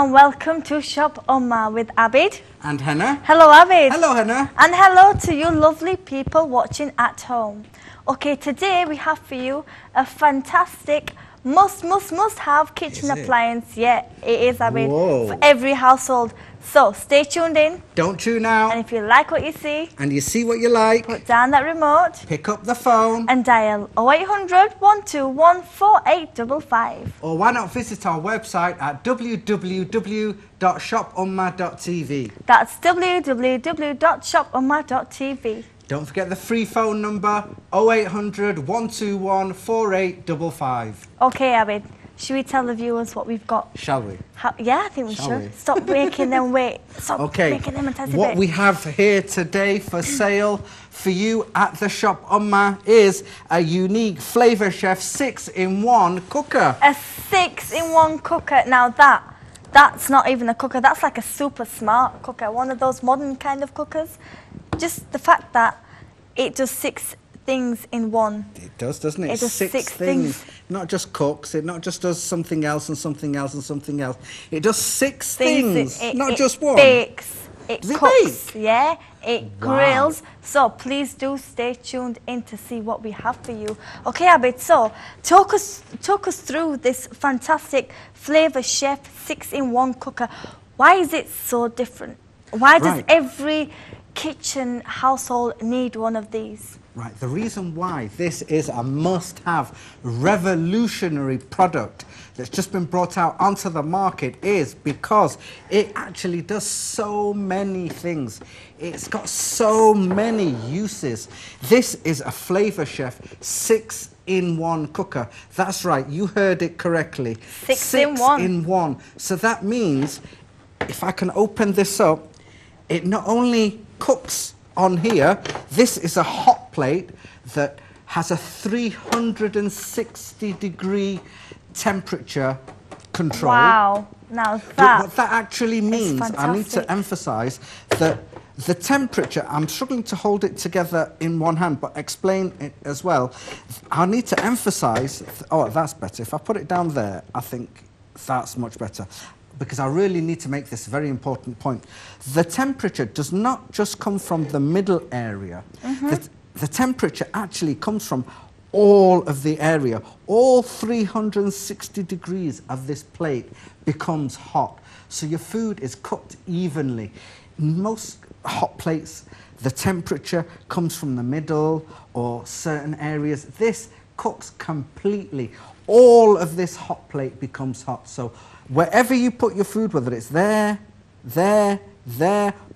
and welcome to Shop Umma with Abid and Henna. Hello Abid. Hello Henna. And hello to you lovely people watching at home. Okay, today we have for you a fantastic must have kitchen appliance. Yeah, it is Abid. Whoa. For every household. So stay tuned in. Don't tune out. And if you like what you see, and you see what you like, put down that remote, pick up the phone and dial 0800 121 4855. Or why not visit our website at www.shopumma.tv. That's www.shopumma.tv. Don't forget the free phone number 0800 121 4855. Okay Abid, should we tell the viewers what we've got? Shall we? Yeah, I think we should. Stop making them wait. Stop making them anticipate. What we have here today for sale for you at the Shop Umma is a unique FLAVORCHEF 6-in-1 cooker. A 6-in-1 cooker. Now that's not even a cooker. That's like a super smart cooker. One of those modern kind of cookers. Just the fact that it does 6 things in one. It does, doesn't it? It does six things. Not just cooks, it not just does something else and something else and something else. It does 6 things, not just one. It bakes, it does cooks, it bake? yeah, it grills. So please do stay tuned in to see what we have for you. Okay, Abid, so talk us through this fantastic FLAVORCHEF 6-in-1 cooker. Why is it so different? Why does every kitchen household need one of these? Right, the reason why this is a must-have revolutionary product that's just been brought out onto the market is because it actually does so many things. It's got so many uses. This is a FLAVORCHEF 6-in-1 cooker. That's right, you heard it correctly. 6-in-1. So that means if I can open this up, it not only cooks on here, this is a hot plate that has a 360-degree temperature control. Wow, now what that actually means, fantastic. I need to emphasize that the temperature, I'm struggling to hold it together in one hand, but explain it as well. I need to emphasize, oh, that's better. If I put it down there, I think that's much better, because I really need to make this very important point. The temperature does not just come from the middle area. The temperature actually comes from all of the area. All 360 degrees of this plate becomes hot. So your food is cooked evenly. In most hot plates, the temperature comes from the middle or certain areas. This cooks completely. All of this hot plate becomes hot. So wherever you put your food, whether it's there,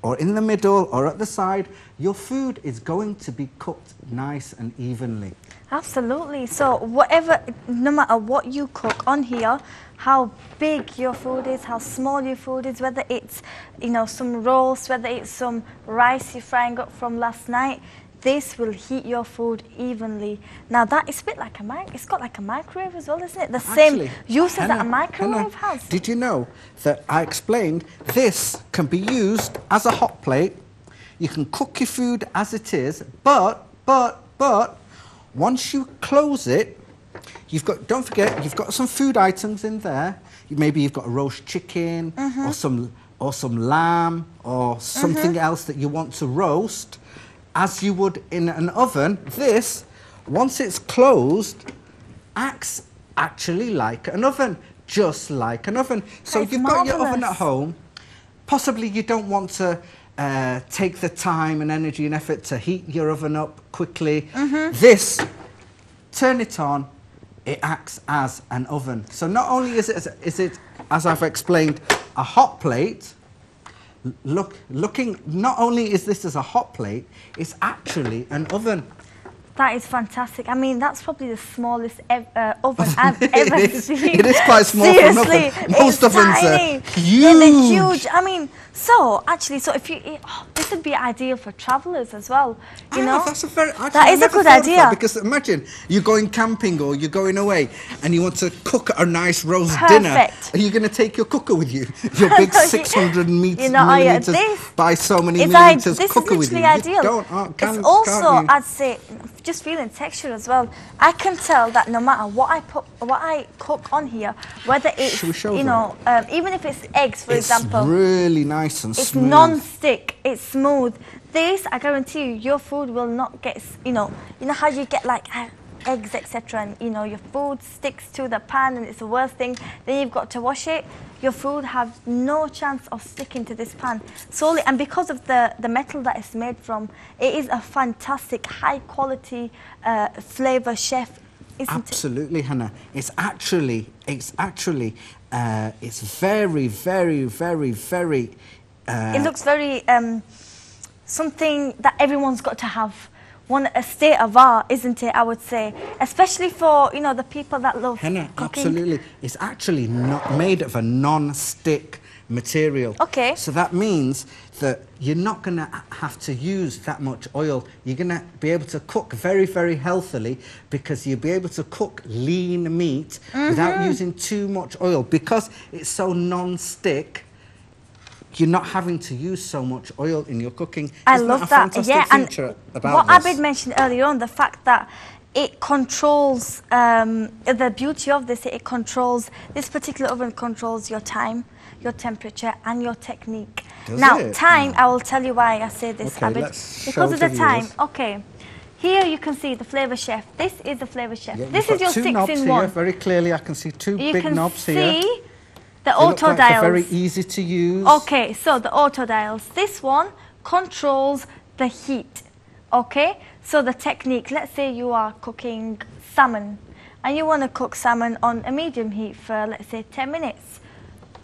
or in the middle, or at the side, your food is going to be cooked nice and evenly. Absolutely. So whatever, no matter what you cook on here, how big your food is, how small your food is, whether it's, you know, some roast, whether it's some rice you're frying up from last night, this will heat your food evenly. Now that is a bit like it's got like a microwave as well, isn't it? The same uses that a microwave has. Did you know that I explained this can be used as a hot plate? You can cook your food as it is, but once you close it, don't forget, you've got some food items in there. Maybe you've got a roast chicken or some lamb or something else that you want to roast. As you would in an oven, this, once it's closed, acts actually like an oven, just like an oven. So you've got your oven at home. Possibly you don't want to take the time and energy and effort to heat your oven up quickly. This, turn it on, it acts as an oven. So not only is it, as I've explained, a hot plate, not only is this as a hot plate, it's actually an oven. That is fantastic. I mean, that's probably the smallest oven I've ever seen. It is quite small for an oven. Most ovens are huge. Yeah, they're huge. I mean, so actually, if you, this would be ideal for travellers as well. You know, that is a good idea. Because imagine you're going camping or you're going away and you want to cook a nice roast dinner. Are you going to take your cooker with you? Your big 600 millimeters by so many millimeters cooker with you. This is literally ideal. It's also, I'd say, just feeling texture as well. I can tell that no matter what I cook on here, whether it's, you know, even if it's eggs, for example. It's really nice and smooth. It's non-stick, it's smooth. This, I guarantee you, your food will not get, you know how you get like eggs, etc., and you know your food sticks to the pan and it's the worst thing. Then you've got to wash it. Your food has no chance of sticking to this pan solely, and because of the metal that it's made from, it is a fantastic, high quality FLAVORCHEF, isn't it? Absolutely, Hannah. It's very, very, very, very. It looks very something that everyone's got to have. A state of art, isn't it? I would say, especially for the people that love Hannah, cooking. absolutely. It's actually not made of a non-stick material. Okay. So that means that you're not going to have to use that much oil. You're going to be able to cook very, very healthily because you'll be able to cook lean meat without using too much oil. Because it's so non-stick, you're not having to use so much oil in your cooking. I love that. Yeah, and what this? Abid mentioned earlier on, the fact that it controls, the beauty of this, this particular oven controls your time, your temperature and your technique. Time, I will tell you why I say this, okay, Abid. Because of the time. Okay. Here you can see the FLAVORCHEF. This is the FLAVORCHEF. Yeah, this is your 6-in-1. Here, very clearly, I can see two big knobs here. You can see the auto dials. They're very easy to use. Okay, so the auto dials. This one controls the heat. Okay, so the technique. Let's say you are cooking salmon, and you want to cook salmon on a medium heat for, let's say, 10 minutes.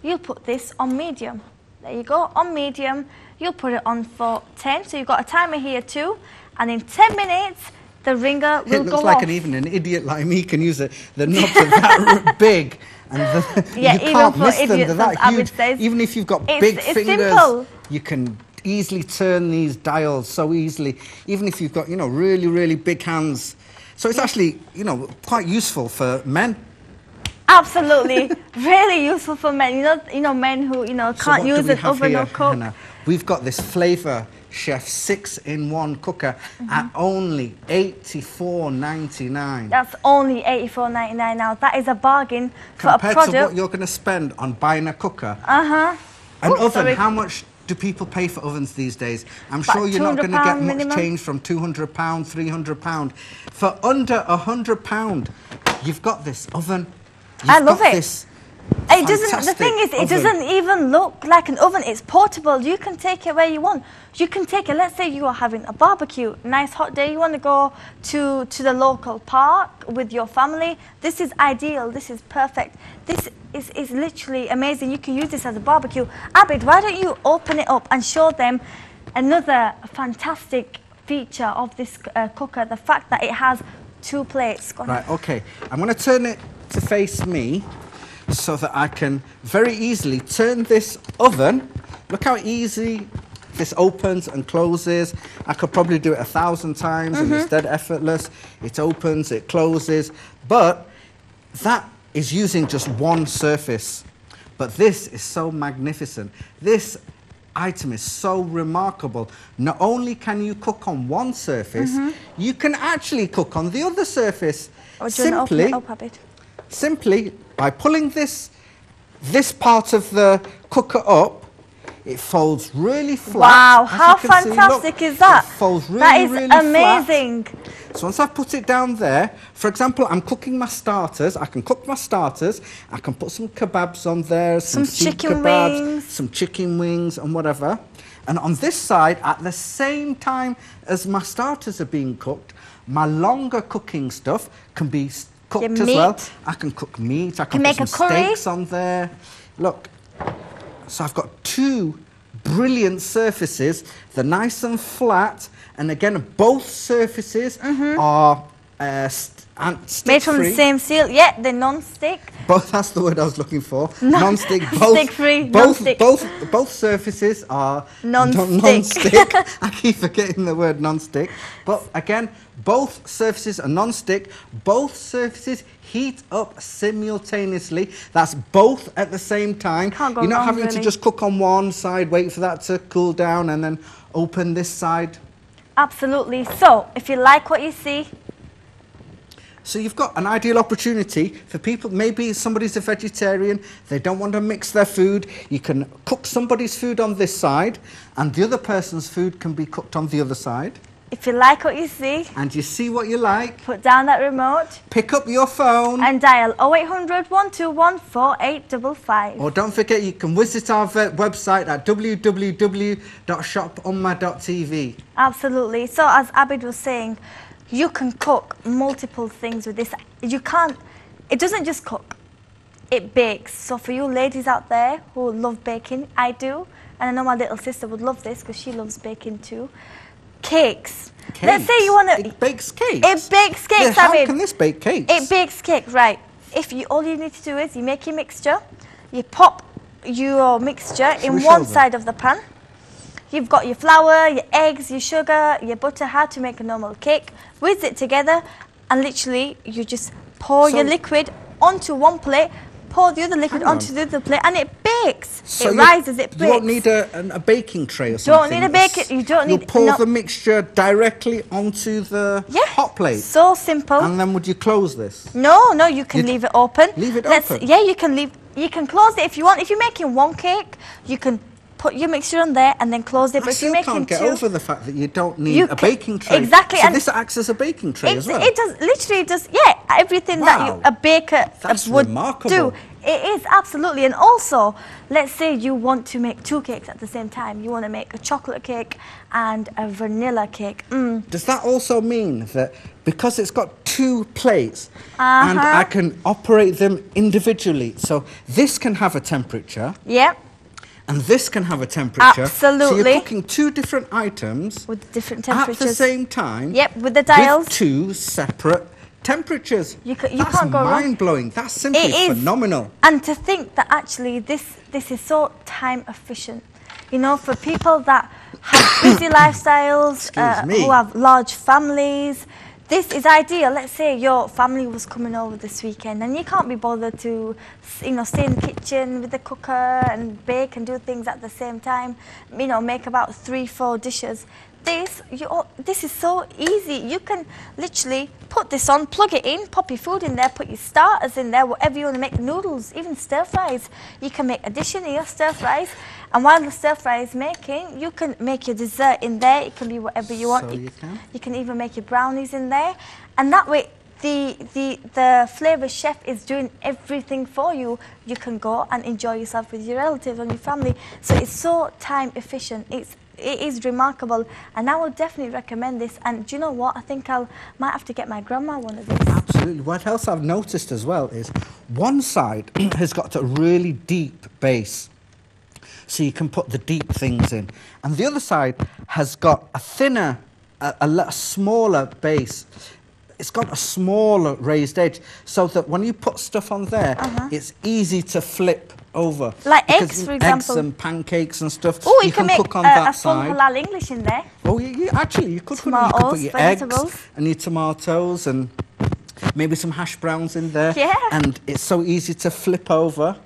You'll put this on medium. There you go, on medium. You'll put it on for 10. So you've got a timer here too, and in 10 minutes the ringer will go off. It looks like even an idiot like me can use it. The knobs are that big. And yeah, you can't miss them, idiots, they're that huge. Says, even if you've got big fingers, simple. You can easily turn these dials so easily, even if you've got, really, really big hands. So it's actually, quite useful for men. Absolutely, really useful for men. Men who, can't use an oven or cook. Hannah? We've got this FLAVORCHEF 6-in-1 cooker at only $84.99. That's only $84.99 now. That is a bargain for a product. Compared to what you're going to spend on buying a cooker. An oven, sorry. How much do people pay for ovens these days? I'm sure you're not going to get much change from £200, £300. For under £100, you've got this oven. I love it. It doesn't. The thing is, it doesn't even look like an oven. It's portable. You can take it where you want. You can take it. Let's say you are having a barbecue, nice hot day. You want to go to the local park with your family. This is ideal. This is perfect. This is literally amazing. You can use this as a barbecue. Abid, why don't you open it up and show them another fantastic feature of this cooker? The fact that it has 2 plates. Right. Okay. I'm going to turn it to face me, so that I can very easily turn this oven. Look how easy this opens and closes. I could probably do it 1,000 times and it's dead effortless. It opens, it closes, but that is using just one surface. But this is so magnificent. This item is so remarkable. Not only can you cook on one surface, you can actually cook on the other surface. Simply by pulling this part of the cooker up, it folds really flat. Wow, how fantastic is that? It folds really, that is really amazing. Flat. So once I've put it down there, for example, I'm cooking my starters. I can cook my starters. I can put some kebabs on there, some chicken wings, some chicken wings and whatever. And on this side, at the same time as my starters are being cooked, my longer cooking stuff can be cooked as well. I can cook meat. I can put some steaks on there. Look, so I've got 2 brilliant surfaces. They're nice and flat, and again, both surfaces are stick-free. Made from the same steel. Yeah, they're non-stick. That's the word I was looking for. Non-stick. Stick-free. Non-stick. Both surfaces are non-stick. I keep forgetting the word non-stick. But again, both surfaces are non-stick. Both surfaces heat up simultaneously. That's both at the same time. You're not having to just cook on one side, wait for that to cool down, and then open this side. Absolutely. So, if you like what you see, So you've got an ideal opportunity for people, maybe somebody's a vegetarian, they don't want to mix their food, you can cook somebody's food on this side and the other person's food can be cooked on the other side. If you like what you see, and you see what you like, put down that remote, pick up your phone and dial 0800 121 4855. Or don't forget, you can visit our website at www.shopunma.tv. Absolutely. So as Abid was saying, you can cook multiple things with this. You can't, it doesn't just cook, it bakes. So for you ladies out there who love baking, I do, and I know my little sister would love this because she loves baking too. Cakes. Let's say you want to... It bakes cakes? It bakes cakes, yeah, how can this bake cakes? It bakes cake, right. All you need to do is you make your mixture, you pop your mixture in one side of the pan. You've got your flour, your eggs, your sugar, your butter, how to make a normal cake. Whiz it together and literally you just pour your liquid onto one plate, pour the other liquid onto the other plate and it bakes. So it rises, it bakes. You don't need a baking tray or something? Don't need a baking, you don't need... You pour the mixture directly onto the hot plate? So simple. And then would you close this? No, you can leave it open. Leave it open? Yeah, you can close it if you want. If you're making one cake, you can put your mixture on there and then close it. But if you're making can't get over the fact that you don't need a baking tray. Exactly. So this acts as a baking tray as well? It does, literally does, everything that a baker would do. It is, absolutely. And also, let's say you want to make two cakes at the same time. You want to make a chocolate cake and a vanilla cake. Does that also mean that because it's got two plates and I can operate them individually, so this can have a temperature? Yeah. And this can have a temperature. Absolutely. So you're cooking two different items with different temperatures at the same time. Yep, with the dials. With two separate temperatures. You can't go wrong. That's mind-blowing. That's simply phenomenal. And to think that actually this is so time efficient. You know, for people that have busy lifestyles, who have large families, this is ideal. Let's say your family was coming over this weekend and you can't be bothered to, stay in the kitchen with the cooker and bake and do things at the same time. Make about 3-4 dishes. This is so easy. You can literally put this on, plug it in, pop your food in there, put your starters in there, whatever you want to make, noodles, even stir fries. You can make a dish in here, stir fries, and while the stir fry is making, you can make your dessert in there. It can be whatever you want. You can even make your brownies in there, and that way the Flavor Chef is doing everything for you. You can go and enjoy yourself with your relatives and your family. So it's so time efficient. It is remarkable, and I would definitely recommend this. And do you know what? I think might have to get my grandma one of these. Absolutely. What else I've noticed as well is one side has got a really deep base, so you can put the deep things in, and the other side has got a thinner, a smaller base. It's got a smaller raised edge, so that when you put stuff on there, it's easy to flip over. Like eggs, for example. Eggs and pancakes and stuff. Oh, you can make cook on that full side. halal English in there. Oh, actually, you could put your vegetables. eggs and your tomatoes and maybe some hash browns in there. Yeah. And it's so easy to flip over.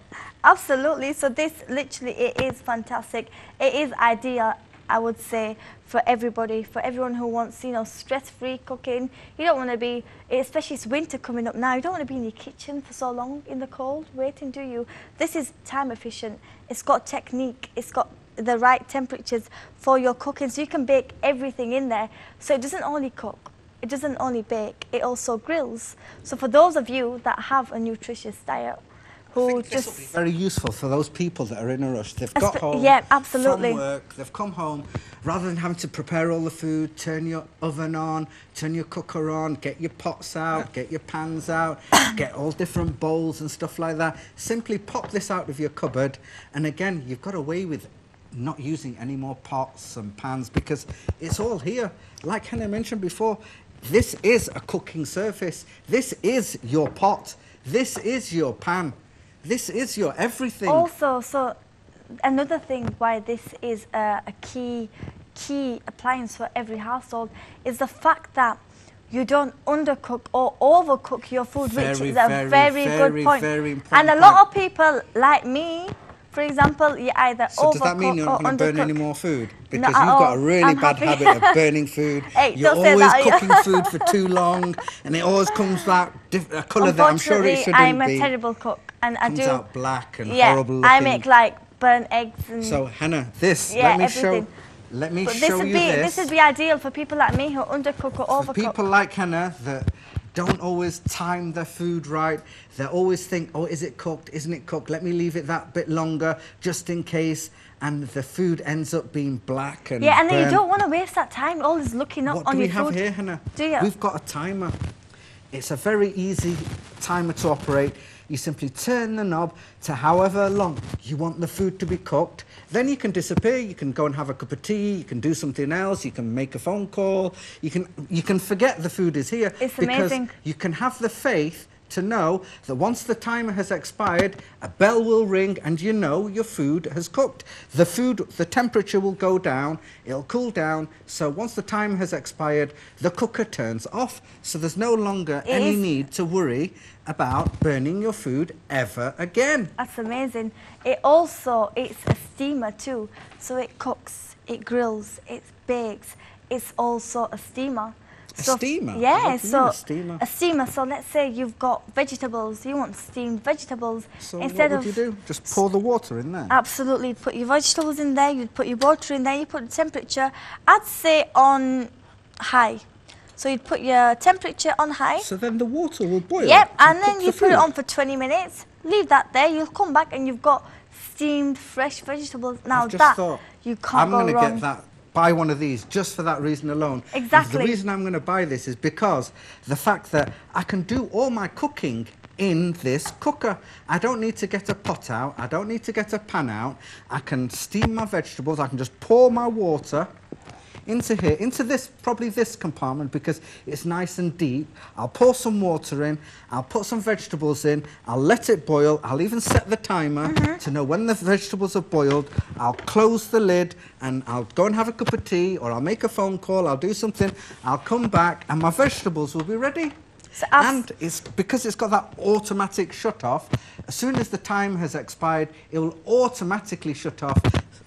Absolutely. So this literally, it is fantastic. It is ideal, I would say, for everybody, for everyone who wants, stress-free cooking. You don't want to be, especially it's winter coming up now, you don't want to be in your kitchen for so long in the cold waiting, do you? This is time efficient. It's got technique. It's got the right temperatures for your cooking, so you can bake everything in there. So it doesn't only cook, it doesn't only bake, it also grills. So for those of you that have a nutritious diet, this will be very useful for those people that are in a rush. They've got home absolutely. from work, they've come home, rather than having to prepare all the food, turn your oven on, turn your cooker on, get your pots out, get your pans out, get all different bowls and stuff like that. Simply pop this out of your cupboard, and again, you've got away with not using any more pots and pans because it's all here. Like Hannah mentioned before, this is a cooking surface. This is your pot. This is your pan. This is your everything. Also, so another thing why this is a key appliance for every household is the fact that you don't undercook or overcook your food, which is a very good point. Very important and a lot of people like me, For example, you either So does that mean overcook you're or not going to burn undercook. any more food? Because Not you've at got all. a really I'm bad happy. habit of burning food. Hey, You're don't say always that. cooking food for too long, and it always comes out a colour that I'm sure it Unfortunately, shouldn't I'm a be. terrible cook, and I Comes do. out black and Yeah, horrible looking. I make like burnt eggs and. So Hannah, this Yeah, let me everything. show you this. This would be ideal for people like me who undercook or For overcook. people like Hannah that don't always time their food right, they always think, oh, is it cooked? Isn't it cooked? Let me leave it that bit longer just in case. And the food ends up being black and Yeah, and then you burnt. don't want to waste that time always looking up What on do we your have food. here, Hannah? Do you? We've got a timer. It's a very easy timer to operate. You simply turn the knob to however long you want the food to be cooked. Then you can disappear. You can go and have a cup of tea. You can do something else. You can make a phone call. You can forget the food is here. It's because amazing. you can have the faith to know that once the timer has expired, a bell will ring and you know your food has cooked. The temperature will go down, it'll cool down, so once the timer has expired, the cooker turns off, so there's no longer any need to worry about burning your food ever again. That's amazing. It's a steamer too, so it cooks, it grills, it bakes. It's also a steamer. A steamer? Yeah, What do you mean, a steamer? a steamer. So let's say you've got vegetables, you want steamed vegetables. So Instead what would you do? Just pour the water in there? Absolutely, put your vegetables in there, you'd put your water in there, you put the temperature, I'd say on high. So you'd put your temperature on high. So then the water will boil? Yep, and then cook you the put it food? on for 20 minutes, leave that there, you'll come back and you've got steamed fresh vegetables. Now I've just that, thought, you can't go I'm wrong. going to get that. Buy one of these just for that reason alone. Exactly. The reason I'm going to buy this is because the fact that I can do all my cooking in this cooker. I don't need to get a pot out. I don't need to get a pan out. I can steam my vegetables. I can just pour my water into here, into this, probably this compartment because it's nice and deep. I'll pour some water in, I'll put some vegetables in, I'll let it boil, I'll even set the timer to know when the vegetables are boiled. I'll close the lid and I'll go and have a cup of tea or I'll make a phone call, I'll do something, I'll come back and my vegetables will be ready. So and it's because it's got that automatic shut off, as soon as the time has expired, it will automatically shut off.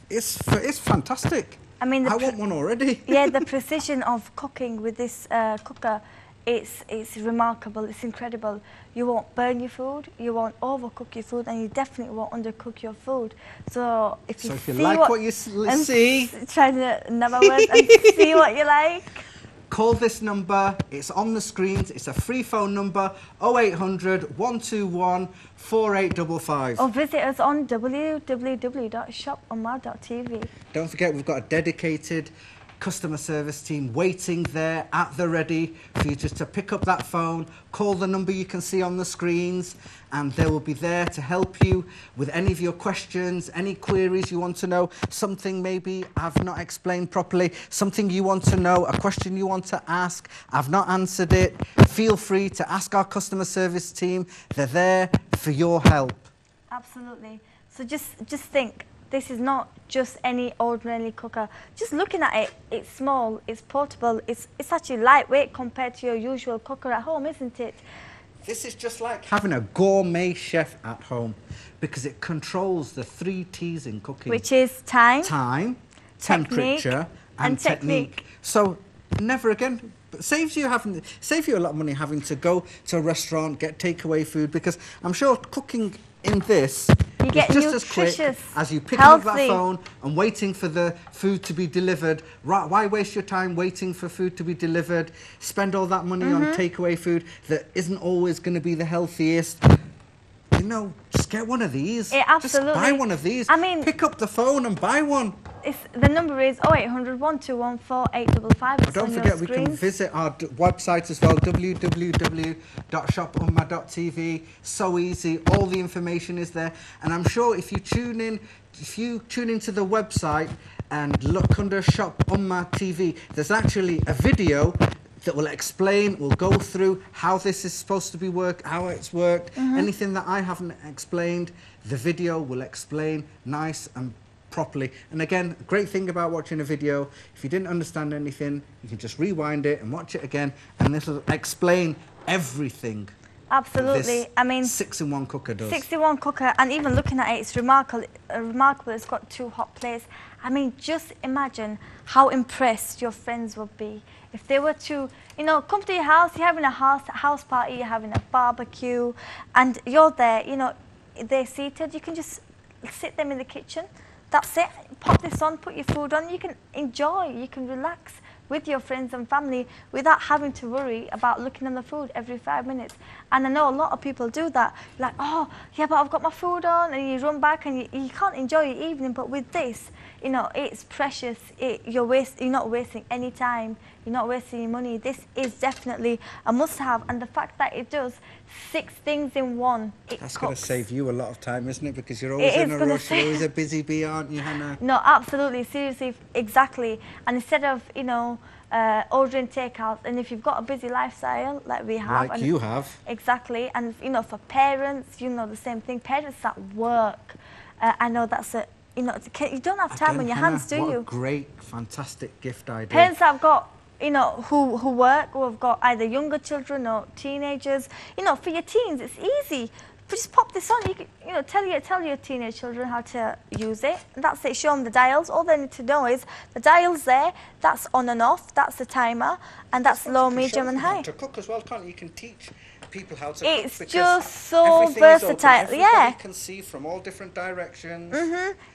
It's fantastic. I mean, I want one already. Yeah, the precision of cooking with this cooker, it's remarkable, it's incredible. You won't burn your food, you won't overcook your food, and you definitely won't undercook your food. So if you like what you see, try to number words and see what you like. Call this number, it's on the screens, it's a free phone number, 0800 121 4855. Or visit us on www.shopunma.tv. Don't forget, we've got a dedicated customer service team waiting there at the ready for you just to pick up that phone, call the number you can see on the screens, and they will be there to help you with any of your questions, any queries you want to know, something maybe I've not explained properly, something you want to know, a question you want to ask, I've not answered it. Feel free to ask our customer service team. They're there for your help. Absolutely. So just think, this is not just any ordinary cooker. Just looking at it, it's small, it's portable, it's actually lightweight compared to your usual cooker at home, isn't it? This is just like having a gourmet chef at home because it controls the 3 T's in cooking. Which is time, temperature, and technique. So never again. Saves you a lot of money having to go to a restaurant, get takeaway food, because I'm sure cooking in this you get is just as quick as you picking up that phone and waiting for the food to be delivered. Right, why waste your time waiting for food to be delivered? Spend all that money on takeaway food that isn't always going to be the healthiest. You know, just get one of these. Yeah, absolutely. Just buy one of these. I mean, pick up the phone and buy one. The number is 0800 121 4855. Don't forget, we can visit our website as well, www.shopunma.tv. So easy, all the information is there. And I'm sure if you tune into the website and look under Shop Umma TV, there's actually a video that will explain, will go through how this is supposed to be worked, how it's worked. Anything that I haven't explained, the video will explain nice and properly. And again, a great thing about watching a video, if you didn't understand anything, you can just rewind it and watch it again, and this will explain everything. Absolutely. This I mean, 6-in-1 cooker does. 6-in-1 cooker, and even looking at it, it's remarkable. Remarkable. It's got 2 hot plates. I mean, just imagine how impressed your friends would be if they were to, you know, come to your house. You're having a house party. You're having a barbecue, and you're there. You know, they're seated. You can just sit them in the kitchen. That's it. Pop this on. Put your food on. You can enjoy. You can relax with your friends and family without having to worry about looking on the food every 5 minutes. And I know a lot of people do that. Like, oh, yeah, but I've got my food on, and you run back and you can't enjoy your evening. But with this, you know, it's precious. You're not wasting any time. You're not wasting your money. This is definitely a must-have. And the fact that it does 6 things in one, That's going to save you a lot of time, isn't it? Because you're always in a rush, you're always a busy bee, aren't you, Hannah? No, absolutely, seriously, exactly. And instead of, you know, ordering takeout, and if you've got a busy lifestyle like we have, like you have, exactly, and you know, for parents, you know, the same thing. Parents that work, I know that's a, you know, you don't have time on your hands, do you? What a great, fantastic gift idea. Parents that have got, you know, who work, who have got either younger children or teenagers, you know, for your teens, it's easy. Just pop this on. You can, you know, tell your teenage children how to use it. And that's it. Show them the dials. All they need to know is the dials there. That's on and off. That's the timer, and that's low, medium, and high. To cook as well, can't you? You can teach people how to it's cook. It's just so versatile. Yeah. You can see from all different directions.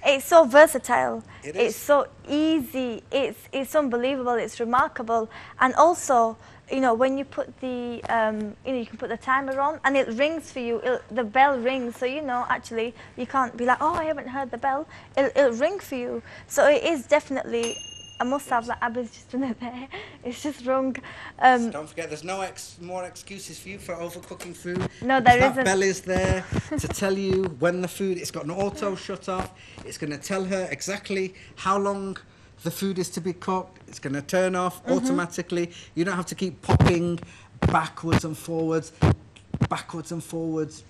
It's so versatile. It is. It's so easy. It's unbelievable. It's remarkable. And also, you know, when you put the, you know, you can put the timer on and it rings for you. The bell rings, so you know, actually, you can't be like, oh, I haven't heard the bell. It'll ring for you. So it is definitely a must-have. Like Abby's just done it there. It's just wrong. So don't forget, there's no more excuses for you for overcooking food. No, there isn't. That bell is there to tell you when the food. It's got an auto shut off. It's going to tell her exactly how long the food is to be cooked. It's going to turn off automatically. You don't have to keep popping backwards and forwards,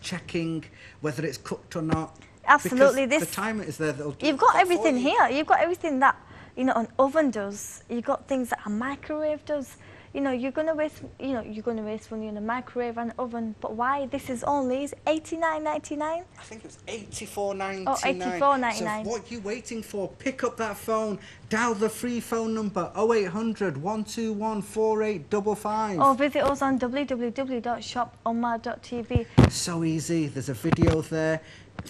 checking whether it's cooked or not. Absolutely. Because the timer is there that'll do. You've got everything here. You've got everything that, you know, an oven does. You've got things that a microwave does. You know, you're going to waste money in a microwave and oven, but why? This is only $89.99. I think it was $84.99. Oh, $84.99. So what are you waiting for? Pick up that phone, dial the free phone number 0800 121 4855. Or visit us on www.shoponma.tv. So easy. There's a video there.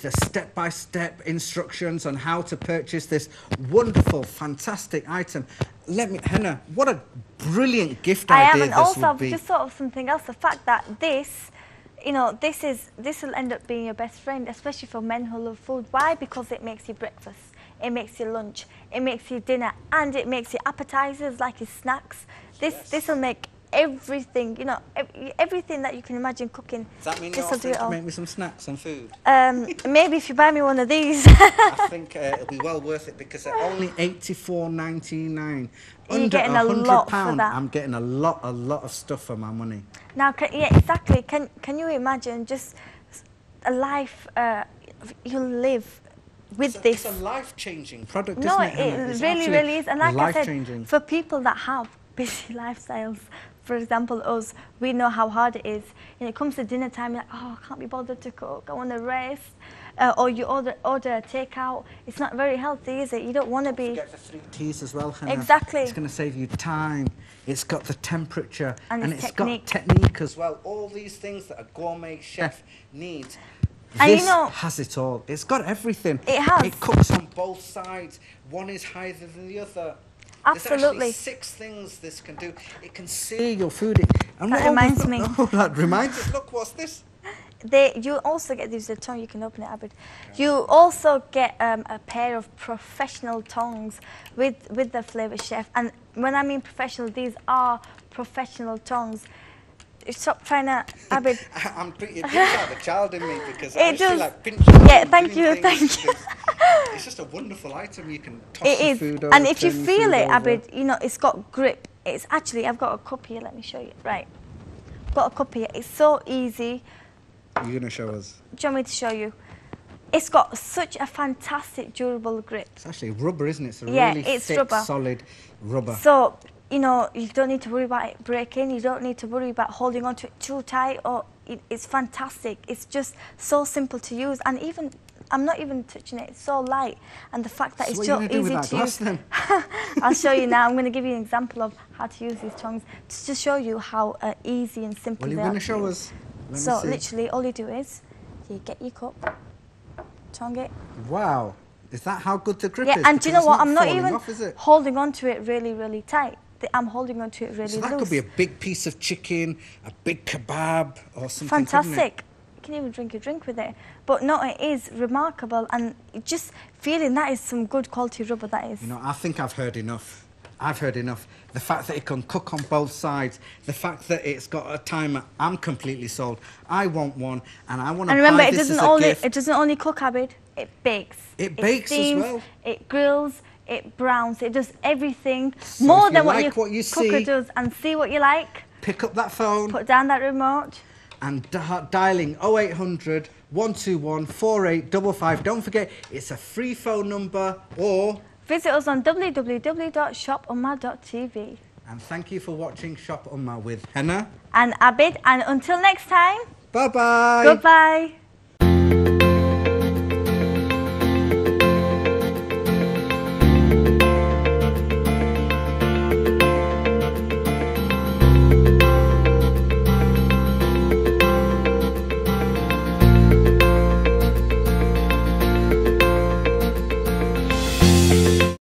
There's step-by-step instructions on how to purchase this wonderful, fantastic item. Hannah, what a brilliant gift idea this would be. Also, just sort of something else, the fact that this, you know, this will end up being your best friend, especially for men who love food. Why? Because it makes you breakfast, it makes you lunch, it makes you dinner, and it makes you appetizers, like your snacks. This will make everything, you know, everything that you can imagine cooking. Does that mean you're offering to make me some snacks and food? Maybe if you buy me one of these. I think it'll be well worth it, because they're only $84.99. You're getting a lot for that. I'm getting a lot of stuff for my money. Now, yeah, exactly. Can you imagine just a life you'll live with this? It's a life-changing product, no, isn't it? It really is. And like I said, for people that have busy lifestyles, for example, us, we know how hard it is. And it comes to dinner time, you're like, oh, I can't be bothered to cook, I want to rest. Or you order a takeout. It's not very healthy, is it? You don't want to be... Get the 3 T's as well, Hannah. Exactly. It's going to save you time. It's got the temperature. And it's got technique as well. All these things that a gourmet chef needs. And this you know, has it all. It's got everything. It has. It cooks on both sides. One is higher than the other. Absolutely. There's actually 6 things this can do. It can sear your food. That reminds me. Oh, that reminds us. Look, what's this? You also get these tongs. You can open it, Abid. You also get a pair of professional tongs with the FLAVORCHEF. And when I mean professional, these are professional tongs. Stop trying to, Abid. I'm pretty. It brings out the child in me, because I feel like pinching. Yeah, thank you. It's just a wonderful item. You can toss the food over. And if you feel it, Abid, you know, it's got grip. It's actually, I've got a cup here. Let me show you. Right, I've got a cup here. It's so easy. You're going to show us? Do you want me to show you? It's got such a fantastic, durable grip. It's actually rubber, isn't it? It's a really thick, solid rubber. So you know, you don't need to worry about it breaking. You don't need to worry about holding on to it too tight. Or it's fantastic. It's just so simple to use, and even I'm not even touching it. It's so light, and the fact that So it's what so are you gonna do easy with that to glass, use. then? I'll show you now. I'm going to give you an example of how to use these tongs just to show you how easy and simple Well, you're they are. going to show us. Let So me see. literally, all you do is you get your cup, tongue it. Wow. Is that how good the grip Yeah, is? and do you know Because what? it's I'm not falling even off, is it? holding on to it really, really tight. I'm holding on to it really So that loose. could be a big piece of chicken, a big kebab, or something. Fantastic. You can even drink a drink with it. But no, it is remarkable, and just feeling that is some good quality rubber, that is. You know, I think I've heard enough. I've heard enough. The fact that it can cook on both sides, the fact that it's got a timer, I'm completely sold. I want one, and I want to And remember, buy it this doesn't as a only gift. it doesn't only cook, Abid. It bakes. It bakes as steams, well. It grills. It browns. It does everything So more if you than like what what you cooker see, does. And see what you like. Pick up that phone Put down that remote. and dialing 0800 121 4855. Don't forget, it's a free phone number, or Visit us on www.shopumma.tv. and thank you for watching Shop Umma with Henna And Abid. And until next time. Bye bye. Goodbye.